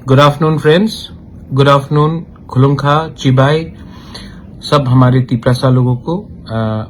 Good afternoon friends, good afternoon खुलुंखा चिबाई सब हमारे तिपरासा लोगों को।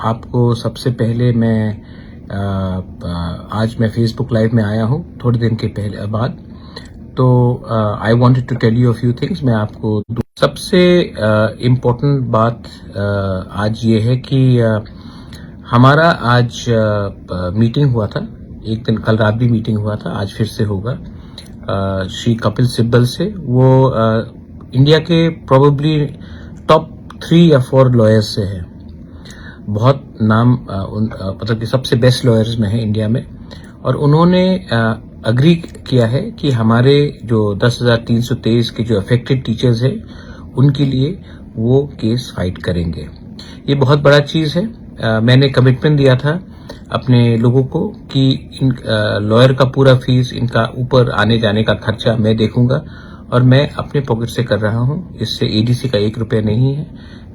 आपको सबसे पहले मैं आज मैं फेसबुक लाइव में आया हूँ थोड़े दिन के पहले बाद, तो I wanted to tell you a few things. मैं आपको सबसे इम्पोर्टेंट बात आज ये है कि हमारा आज मीटिंग हुआ था, एक दिन कल रात भी मीटिंग हुआ था, आज फिर से होगा श्री कपिल सिब्बल से। वो इंडिया के प्रोबेबली टॉप 3 या 4 लॉयर्स से है, बहुत नाम मतलब कि सबसे बेस्ट लॉयर्स में है इंडिया में। और उन्होंने अग्री किया है कि हमारे जो 10,323 के जो अफेक्टेड टीचर्स हैं उनके लिए वो केस फाइट करेंगे। ये बहुत बड़ा चीज़ है। मैंने कमिटमेंट दिया था अपने लोगों को कि इन लॉयर का पूरा फीस, इनका ऊपर आने जाने का खर्चा मैं देखूंगा, और मैं अपने पॉकेट से कर रहा हूं। इससे एडीसी का 1 रुपया नहीं है।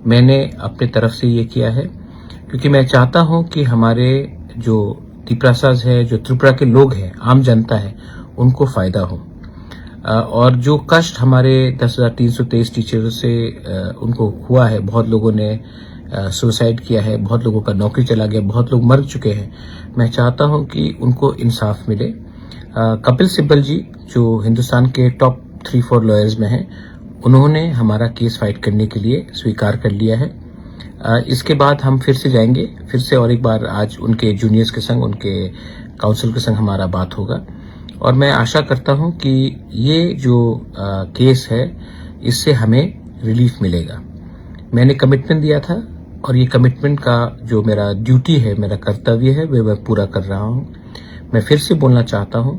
मैंने अपने तरफ से ये किया है क्योंकि मैं चाहता हूं कि हमारे जो तिपरासाज है, जो त्रिपुरा के लोग हैं, आम जनता है, उनको फायदा हो। और जो कष्ट हमारे 10,323 टीचर्स से उनको हुआ है, बहुत लोगों ने सुसाइड किया है, बहुत लोगों का नौकरी चला गया, बहुत लोग मर चुके हैं। मैं चाहता हूं कि उनको इंसाफ मिले। कपिल सिब्बल जी जो हिंदुस्तान के टॉप 3-4 लॉयर्स में हैं, उन्होंने हमारा केस फाइट करने के लिए स्वीकार कर लिया है। इसके बाद हम फिर से जाएंगे, फिर से और एक बार आज उनके जूनियर्स के संग, उनके काउंसिल के संग हमारा बात होगा। और मैं आशा करता हूं कि ये जो केस है, इससे हमें रिलीफ मिलेगा। मैंने कमिटमेंट दिया था और ये कमिटमेंट का जो मेरा ड्यूटी है, मेरा कर्तव्य है, वे मैं पूरा कर रहा हूं। मैं फिर से बोलना चाहता हूं,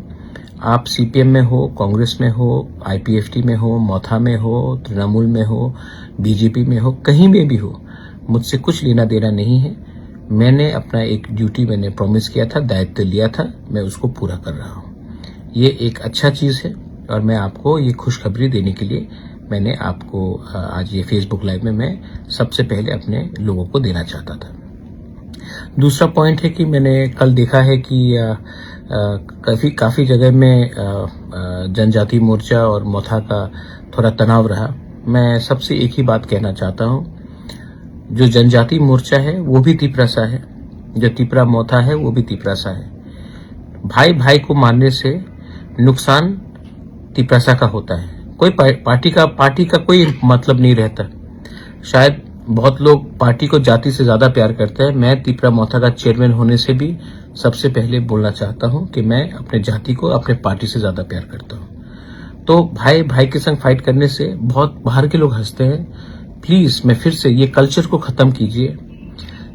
आप सीपीएम में हो, कांग्रेस में हो, आईपीएफटी में हो, मौथा में हो, तृणमूल में हो, बीजेपी में हो, कहीं में भी हो, मुझसे कुछ लेना देना नहीं है। मैंने अपना एक ड्यूटी मैंने प्रॉमिस किया था, दायित्व लिया था, मैं उसको पूरा कर रहा हूँ। ये एक अच्छा चीज़ है और मैं आपको ये खुशखबरी देने के लिए मैंने आपको आज ये फेसबुक लाइव में मैं सबसे पहले अपने लोगों को देना चाहता था। दूसरा पॉइंट है कि मैंने कल देखा है कि काफ़ी जगह में जनजाति मोर्चा और मौथा का थोड़ा तनाव रहा। मैं सबसे एक ही बात कहना चाहता हूँ, जो जनजाति मोर्चा है वो भी तिपरासा है, जो तिपरा मौथा है वो भी तिपरासा है। भाई भाई को मारने से नुकसान तिपरासा का होता है। कोई पार्टी का कोई मतलब नहीं रहता। शायद बहुत लोग पार्टी को जाति से ज्यादा प्यार करते हैं। मैं तिपरा मौथा का चेयरमैन होने से भी सबसे पहले बोलना चाहता हूं कि मैं अपने जाति को अपने पार्टी से ज्यादा प्यार करता हूं। तो भाई भाई के संग फाइट करने से बहुत बाहर के लोग हंसते हैं। प्लीज मैं फिर से ये कल्चर को खत्म कीजिए।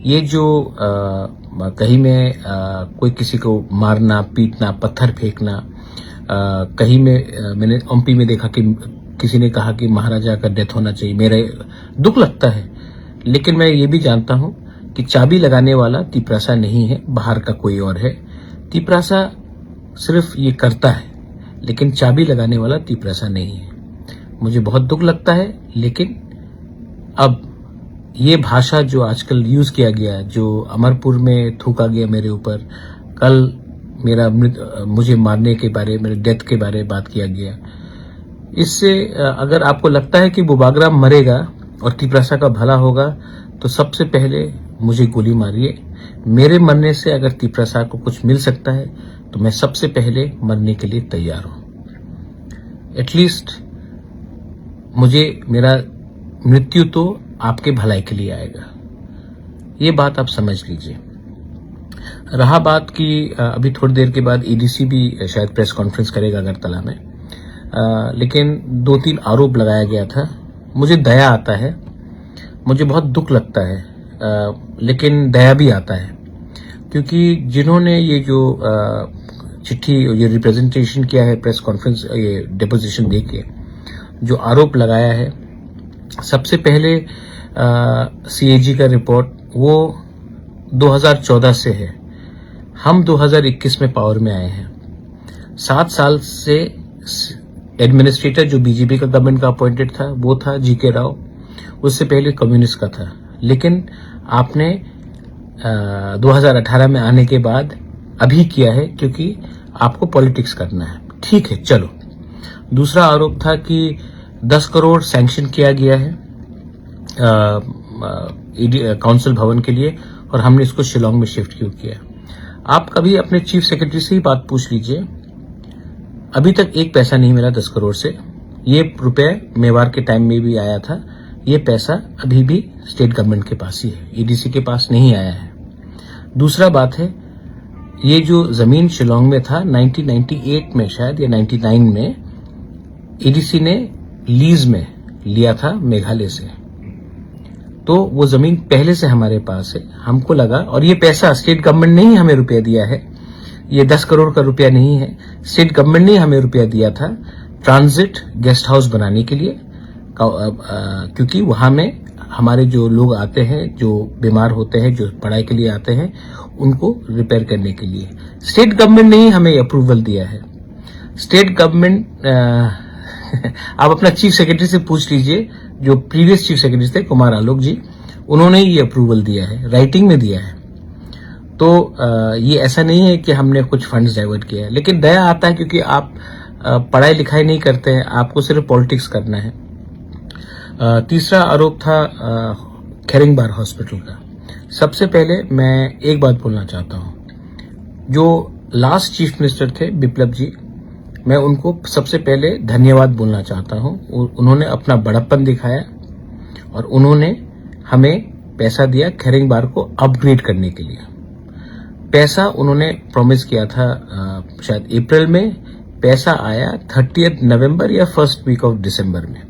ये जो कहीं में कोई किसी को मारना, पीटना, पत्थर फेंकना, कहीं में मैंने एमपी में देखा कि किसी ने कहा कि महाराजा का डेथ होना चाहिए। मेरे दुख लगता है, लेकिन मैं ये भी जानता हूं कि चाबी लगाने वाला तिपरासा नहीं है, बाहर का कोई और है। तिपरासा सिर्फ ये करता है, लेकिन चाबी लगाने वाला तिपरासा नहीं है। मुझे बहुत दुख लगता है, लेकिन अब ये भाषा जो आजकल यूज किया गया, जो अमरपुर में थूका गया मेरे ऊपर, कल मुझे मारने के बारे, मेरे डेथ के बारे में बात किया गया, इससे अगर आपको लगता है कि बुबाग्राम मरेगा और तिपरासा का भला होगा, तो सबसे पहले मुझे गोली मारिए। मेरे मरने से अगर तिपरासा को कुछ मिल सकता है तो मैं सबसे पहले मरने के लिए तैयार हूं। एटलीस्ट मुझे मेरा मृत्यु तो आपके भलाई के लिए आएगा। ये बात आप समझ लीजिए। रहा बात कि अभी थोड़ी देर के बाद एडीसी भी शायद प्रेस कॉन्फ्रेंस करेगा अगरतला में, लेकिन 2-3 आरोप लगाया गया था। मुझे दया आता है, मुझे बहुत दुख लगता है, लेकिन दया भी आता है, क्योंकि जिन्होंने ये जो चिट्ठी, ये रिप्रेजेंटेशन किया है, प्रेस कॉन्फ्रेंस, ये डिपोजिशन देके जो आरोप लगाया है, सबसे पहले सीएजी का रिपोर्ट वो 2014 से है। हम 2021 में पावर में आए हैं। 7 साल से एडमिनिस्ट्रेटर जो बीजेपी का गवर्नमेंट का अपॉइंटेड था वो था जीके राव, उससे पहले कम्युनिस्ट का था। लेकिन आपने 2018 में आने के बाद अभी किया है, क्योंकि आपको पॉलिटिक्स करना है। ठीक है, चलो, दूसरा आरोप था कि 10 करोड़ सैंक्शन किया गया है काउंसिल भवन के लिए और हमने इसको शिलोंग में शिफ्ट क्यों किया। आप कभी अपने चीफ सेक्रेटरी से ही बात पूछ लीजिए, अभी तक एक पैसा नहीं मिला 10 करोड़ से। ये रुपए मेवाड़ के टाइम में भी आया था, ये पैसा अभी भी स्टेट गवर्नमेंट के पास ही है, ईडीसी के पास नहीं आया है। दूसरा बात है, ये जो जमीन शिलोंग में था 1998 में शायद या 99 में ईडीसी ने लीज में लिया था मेघालय से, तो वो जमीन पहले से हमारे पास है। हमको लगा, और ये पैसा स्टेट गवर्नमेंट ने ही हमें रुपया दिया है, ये 10 करोड़ का रुपया नहीं है, स्टेट गवर्नमेंट ने हमें रुपया दिया था ट्रांजिट गेस्ट हाउस बनाने के लिए, क्योंकि वहां में हमारे जो लोग आते हैं, जो बीमार होते हैं, जो पढ़ाई के लिए आते हैं, उनको रिपेयर करने के लिए स्टेट गवर्नमेंट ने ही हमें अप्रूवल दिया है। स्टेट गवर्नमेंट आप अपना चीफ सेक्रेटरी से पूछ लीजिए, जो प्रीवियस चीफ सेक्रेटरी थे कुमार आलोक जी, उन्होंने ये अप्रूवल दिया है, राइटिंग में दिया है। तो ये ऐसा नहीं है कि हमने कुछ फंड्स डाइवर्ट किया है, लेकिन दया आता है क्योंकि आप पढ़ाई लिखाई नहीं करते हैं, आपको सिर्फ पॉलिटिक्स करना है। तीसरा आरोप था खेरिंगबार हॉस्पिटल का। सबसे पहले मैं एक बात बोलना चाहता हूं, जो लास्ट चीफ मिनिस्टर थे बिप्लब जी, मैं उनको सबसे पहले धन्यवाद बोलना चाहता हूं। उन्होंने अपना बड़प्पन दिखाया और उन्होंने हमें पैसा दिया खेरिंगबार को अपग्रेड करने के लिए। पैसा उन्होंने प्रॉमिस किया था शायद अप्रैल में, पैसा आया 30 नवंबर या फर्स्ट वीक ऑफ दिसंबर में।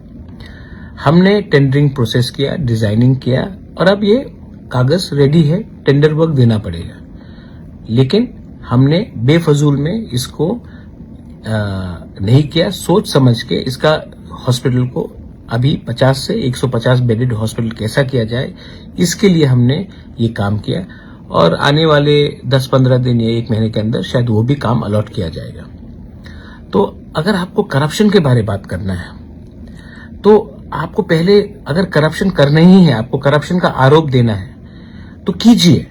हमने टेंडरिंग प्रोसेस किया, डिजाइनिंग किया और अब ये कागज रेडी है, टेंडर वर्क देना पड़ेगा। लेकिन हमने बेफजूल में इसको नहीं किया, सोच समझ के इसका हॉस्पिटल को अभी 50 से 150 बेडेड हॉस्पिटल कैसा किया जाए, इसके लिए हमने ये काम किया और आने वाले 10-15 दिन या 1 महीने के अंदर शायद वो भी काम अलॉट किया जाएगा। तो अगर आपको करप्शन के बारे में बात करना है, तो आपको पहले अगर करप्शन करना ही है, आपको करप्शन का आरोप देना है तो कीजिए,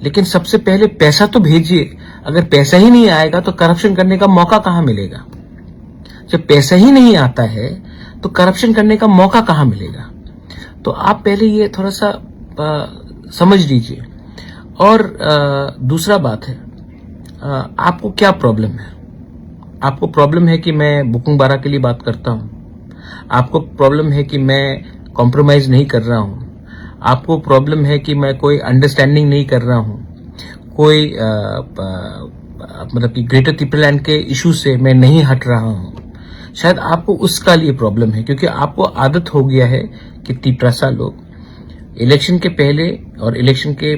लेकिन सबसे पहले पैसा तो भेजिए। अगर पैसा ही नहीं आएगा तो करप्शन करने का मौका कहां मिलेगा? जब पैसा ही नहीं आता है तो करप्शन करने का मौका कहां मिलेगा? तो आप पहले ये थोड़ा सा समझ लीजिए। और दूसरा बात है, आपको क्या प्रॉब्लम है? आपको प्रॉब्लम है कि मैं बुकिंग बारा के लिए बात करता हूं, आपको प्रॉब्लम है कि मैं कॉम्प्रोमाइज नहीं कर रहा हूं, आपको प्रॉब्लम है कि मैं कोई अंडरस्टैंडिंग नहीं कर रहा हूं, कोई मतलब कि ग्रेटर तिप्रालैंड के इशू से मैं नहीं हट रहा हूं। शायद आपको उसका लिए प्रॉब्लम है, क्योंकि आपको आदत हो गया है कि तिप्रासा लोग इलेक्शन के पहले और इलेक्शन के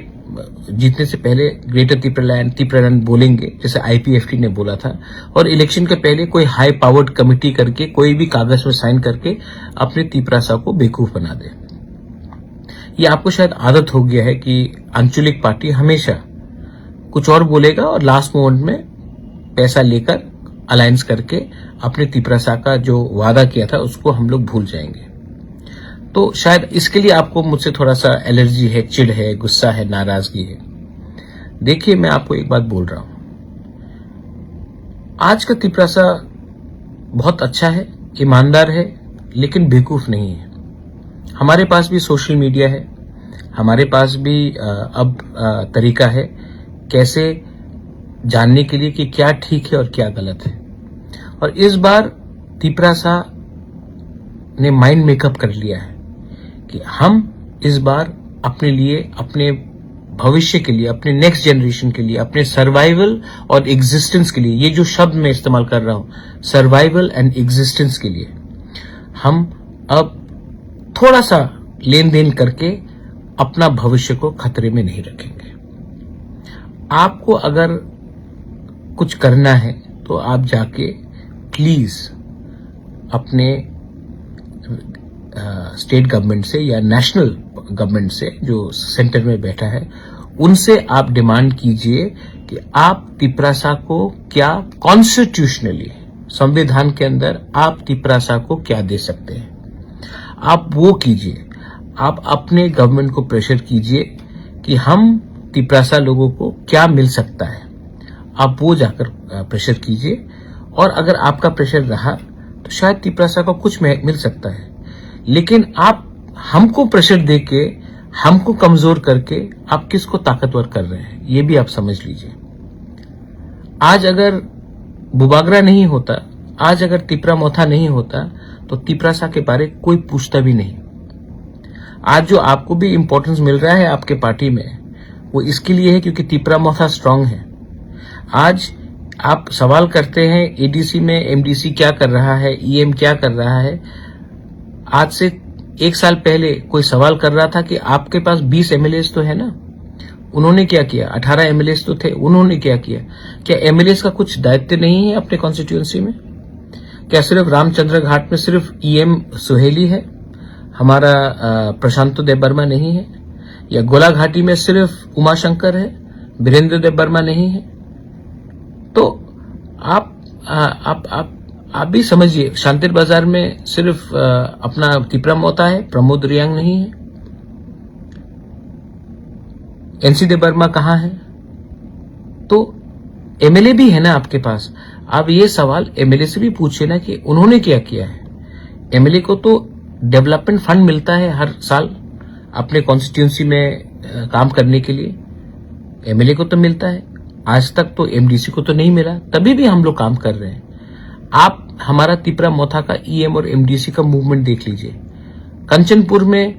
जीतने से पहले ग्रेटर तिप्रालैंड बोलेंगे, जैसे आईपीएफटी ने बोला था, और इलेक्शन के पहले कोई हाई पावर्ड कमिटी करके कोई भी कागज में साइन करके अपने तिप्रासा को बेवकूफ बना दे। ये आपको शायद आदत हो गया है कि आंचलिक पार्टी हमेशा कुछ और बोलेगा और लास्ट मोमेंट में पैसा लेकर अलायंस करके अपने तिप्रासा का जो वादा किया था उसको हम लोग भूल जाएंगे। तो शायद इसके लिए आपको मुझसे थोड़ा सा एलर्जी है, चिढ़ है, गुस्सा है, नाराजगी है। देखिए, मैं आपको एक बात बोल रहा हूं, आज का तिप्रासा बहुत अच्छा है, ईमानदार है, लेकिन बेवकूफ नहीं है। हमारे पास भी सोशल मीडिया है, हमारे पास भी अब तरीका है कैसे जानने के लिए कि क्या ठीक है और क्या गलत है। और इस बार तिप्रासा ने माइंड मेकअप कर लिया है कि हम इस बार अपने लिए, अपने भविष्य के लिए, अपने नेक्स्ट जनरेशन के लिए, अपने सर्वाइवल और एग्जिस्टेंस के लिए, ये जो शब्द मैं इस्तेमाल कर रहा हूं, सर्वाइवल एंड एग्जिस्टेंस के लिए, हम अब थोड़ा सा लेन देन करके अपना भविष्य को खतरे में नहीं रखेंगे। आपको अगर कुछ करना है तो आप जाके प्लीज अपने स्टेट गवर्नमेंट से या नेशनल गवर्नमेंट से, जो सेंटर में बैठा है, उनसे आप डिमांड कीजिए कि आप तिप्रासा को क्या कॉन्स्टिट्यूशनली, संविधान के अंदर आप तिप्रासा को क्या दे सकते हैं, आप वो कीजिए। आप अपने गवर्नमेंट को प्रेशर कीजिए कि हम तिप्रासा लोगों को क्या मिल सकता है, आप वो जाकर प्रेशर कीजिए। और अगर आपका प्रेशर रहा तो शायद तिपरासा को कुछ मिल सकता है। लेकिन आप हमको प्रेशर देके, हमको कमजोर करके आप किसको ताकतवर कर रहे हैं, ये भी आप समझ लीजिए। आज अगर बुबागरा नहीं होता, आज अगर तिपरा मोथा नहीं होता, तो तिपरासा के बारे कोई पूछता भी नहीं। आज जो आपको भी इंपॉर्टेंस मिल रहा है आपके पार्टी में, वो इसके लिए है क्योंकि तिपरा मोथा स्ट्रांग है। आज आप सवाल करते हैं एडीसी में एमडीसी क्या कर रहा है, ईएम क्या कर रहा है। आज से 1 साल पहले कोई सवाल कर रहा था कि आपके पास 20 एमएलएस तो है ना, उन्होंने क्या किया? 18 एमएलएस तो थे, उन्होंने क्या किया? क्या एमएलएस का कुछ दायित्व नहीं है अपने कॉन्स्टिट्यूएंसी में? क्या सिर्फ रामचंद्र घाट में सिर्फ ईएम सुहेली है, हमारा प्रशांत देबबर्मा नहीं है? या गोला घाटी में सिर्फ उमाशंकर है, बीरेंद्र देबबर्मा नहीं है? तो आप भी समझिए, शांतिर बाजार में सिर्फ अपना तिपरा मोता है, प्रमोद रियांग नहीं है। एनसी देबबर्मा कहां है? तो एमएलए भी है ना आपके पास। आप ये सवाल एमएलए से भी पूछिए ना कि उन्होंने क्या किया है। एमएलए को तो डेवलपमेंट फंड मिलता है हर साल अपने कॉन्स्टिट्यूंसी में काम करने के लिए, एमएलए को तो मिलता है। आज तक तो एमडीसी को तो नहीं मिला, तभी भी हम लोग काम कर रहे हैं। आप हमारा तिपरा मोथा का ईएम और एमडीसी का मूवमेंट देख लीजिए। कंचनपुर में,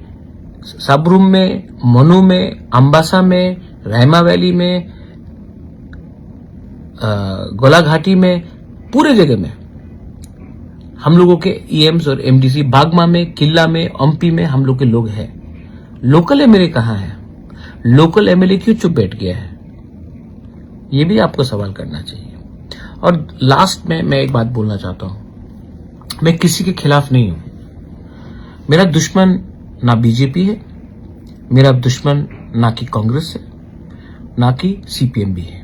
सबरूम में, मनु में, अंबासा में, रायमा वैली में, गोला घाटी में, पूरे जगह में हम लोगों के ईएम्स और एमडीसी, बागमा में, किला में, एमपी में हम लोग के लोग हैं। लोकल एमएलए कहां है? लोकल एमएलए क्यों चुप बैठ गया है? ये भी आपको सवाल करना चाहिए। और लास्ट में मैं एक बात बोलना चाहता हूं, मैं किसी के खिलाफ नहीं हूं। मेरा दुश्मन ना बीजेपी है, मेरा दुश्मन ना कि कांग्रेस है, ना कि सीपीएम भी है।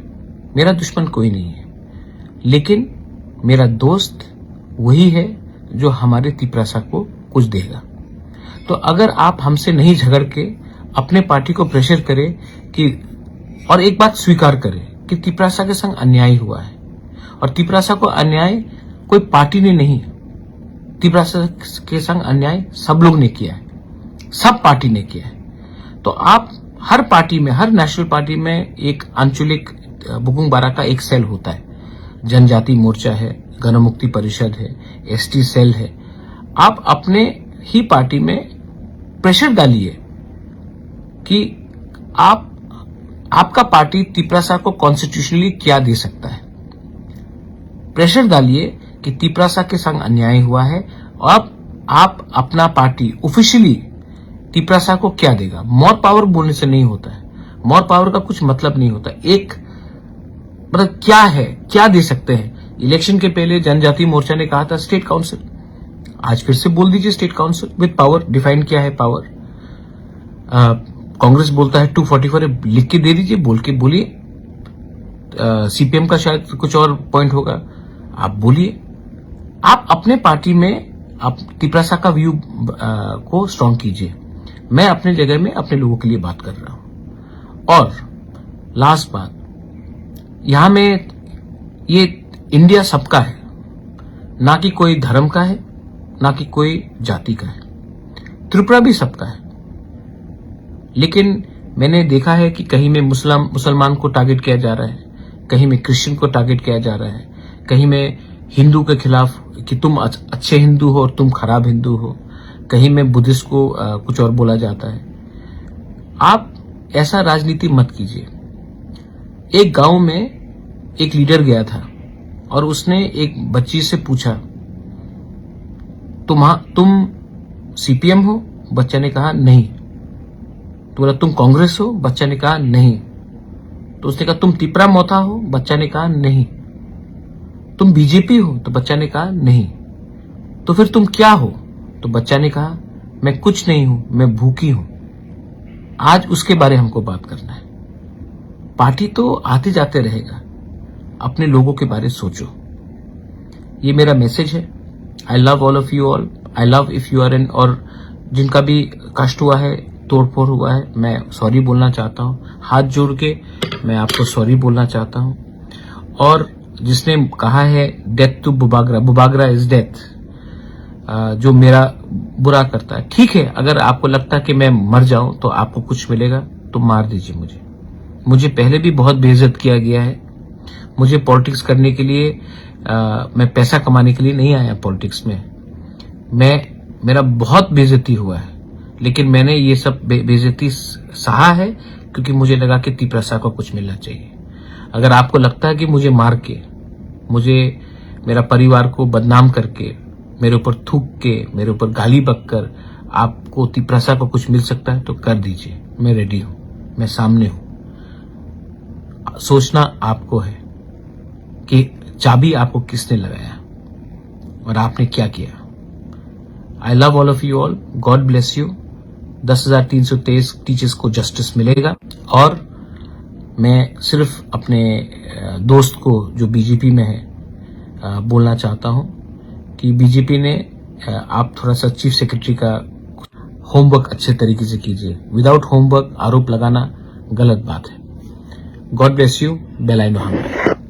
मेरा दुश्मन कोई नहीं है, लेकिन मेरा दोस्त वही है जो हमारे तिपरासा को कुछ देगा। तो अगर आप हमसे नहीं झगड़ के अपने पार्टी को प्रेशर करें कि, और एक बात स्वीकार करें कि तिपरासा के संग अन्याय हुआ है, और तिपरासा को अन्याय कोई पार्टी ने नहीं, तिपरासा के संग अन्याय सब लोग ने किया है, सब पार्टी ने किया है। तो आप हर पार्टी में, हर नेशनल पार्टी में एक आंचलिक बुकुंग बारा का एक सेल होता है। जनजाति मोर्चा है, गणमुक्ति परिषद है, एसटी सेल है। आप अपने ही पार्टी में प्रेशर डालिए कि आपका पार्टी तिपरासा को कॉन्स्टिट्यूशनली क्या दे सकता है। प्रेशर डालिए कि तिपरासा के संग अन्याय हुआ है, और आप अपना पार्टी ऑफिशियली तिपरासा को क्या देगा। मोर पावर बोलने से नहीं होता है, मोर पावर का कुछ मतलब नहीं होता। एक मतलब क्या है, क्या दे सकते हैं। इलेक्शन के पहले जनजाति मोर्चा ने कहा था स्टेट काउंसिल, आज फिर से बोल दीजिए state council with power. Define क्या है पावर? कांग्रेस बोलता है 244, लिख के दे दीजिए, बोल के बोलिए। सीपीएम का शायद कुछ और पॉइंट होगा, आप बोलिए। आप अपने पार्टी में आप तिपरासा का व्यू को स्ट्रांग कीजिए। मैं अपने जगह में अपने लोगों के लिए बात कर रहा हूं। और लास्ट बात, यहां में ये इंडिया सबका है, ना कि कोई धर्म का है, ना कि कोई जाति का है। त्रिपुरा भी सबका है, लेकिन मैंने देखा है कि कहीं में मुसलमान को टारगेट किया जा रहा है, कहीं में क्रिश्चियन को टारगेट किया जा रहा है, कहीं में हिंदू के खिलाफ कि तुम अच्छे हिंदू हो और तुम खराब हिंदू हो, कहीं में बुद्धिस्ट को कुछ और बोला जाता है। आप ऐसा राजनीति मत कीजिए। एक गांव में एक लीडर गया था और उसने एक बच्ची से पूछा, तुम सीपीएम हो? बच्चा ने कहा नहीं। तो बोला तुम कांग्रेस हो? बच्चा ने कहा नहीं। तो उसने कहा तुम तिपरा मोथा हो? बच्चा ने कहा नहीं। तुम बीजेपी हो? तो बच्चा ने कहा नहीं। तो फिर तुम क्या हो? तो बच्चा ने कहा मैं कुछ नहीं हूं, मैं भूखी हूं। आज उसके बारे हमको बात करना है। पार्टी तो आते जाते रहेगा, अपने लोगों के बारे सोचो। ये मेरा मैसेज है। I love all of you all. I love if you are in, और जिनका भी कष्ट हुआ है, तोड़फोड़ हुआ है, मैं सॉरी बोलना चाहता हूं। हाथ जोड़ के मैं आपको सॉरी बोलना चाहता हूं। और जिसने कहा है डेथ टू बुबागरा, बुबागरा इज डेथ, जो मेरा बुरा करता है। ठीक है, अगर आपको लगता है कि मैं मर जाऊं तो आपको कुछ मिलेगा तो मार दीजिए मुझे पहले भी बहुत बेइज्जत किया गया है। मुझे पॉलिटिक्स करने के लिए मैं पैसा कमाने के लिए नहीं आया पॉलिटिक्स में। मेरा बहुत बेइज्जती हुआ है, लेकिन मैंने ये सब बेइज्जती सहा है क्योंकि मुझे लगा कि तिप्रसा को कुछ मिलना चाहिए। अगर आपको लगता है कि मुझे मार के, मुझे मेरा परिवार को बदनाम करके, मेरे ऊपर थूक के, मेरे ऊपर गाली बककर आपको तिप्रसा को कुछ मिल सकता है तो कर दीजिए। मैं रेडी हूं, मैं सामने हूं। सोचना आपको है कि चाबी आपको किसने लगाया और आपने क्या किया। आई love all of you all, God bless you. 10,323 teachers को जस्टिस मिलेगा। और मैं सिर्फ अपने दोस्त को जो बीजेपी में है बोलना चाहता हूं कि बीजेपी ने आप थोड़ा सा चीफ सेक्रेटरी का होमवर्क अच्छे तरीके से कीजिए। विदाउट होमवर्क आरोप लगाना गलत बात है। God bless you. बेलाइन मोहम्मद।